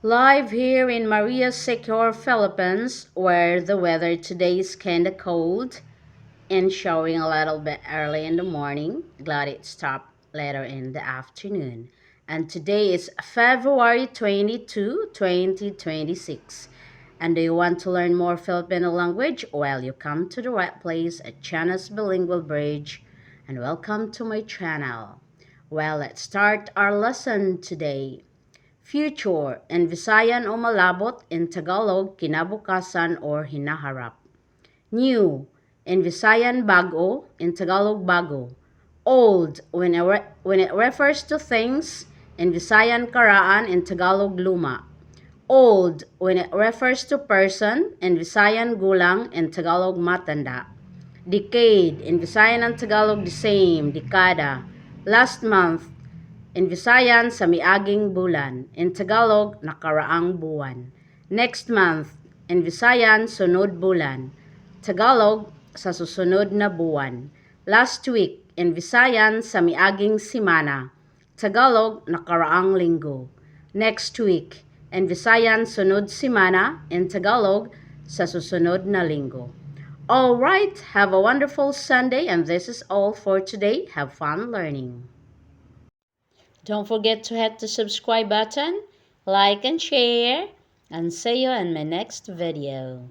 Live here in Maria Secure, Philippines, where the weather today is kinda cold and showering a little bit early in the morning. Glad it stopped later in the afternoon. And today is February 22, 2026. And do you want to learn more Filipino language? Well, you come to the right place at Chana's Bilingual Bridge. And welcome to my channel. Well, let's start our lesson today. Future, in Visayan o malabot, in Tagalog, kinabukasan or hinaharap. New, in Visayan bago, in Tagalog bago. Old, when it refers to things, in Visayan karaan, in Tagalog luma. Old, when it refers to person, in Visayan gulang, in Tagalog matanda. Decade, in Visayan and Tagalog the same, dekada. Last month, in Visayan, sa miaging bulan. In Tagalog, nakaraang buwan. Next month, in Visayan, sunod bulan. Tagalog, sa susunod na buwan. Last week, in Visayan, sa miaging simana. Tagalog, nakaraang linggo. Next week, in Visayan, sunod simana. In Tagalog, sa susunod na linggo. All right, have a wonderful Sunday, and this is all for today. Have fun learning. Don't forget to hit the subscribe button, like and share, and see you in my next video.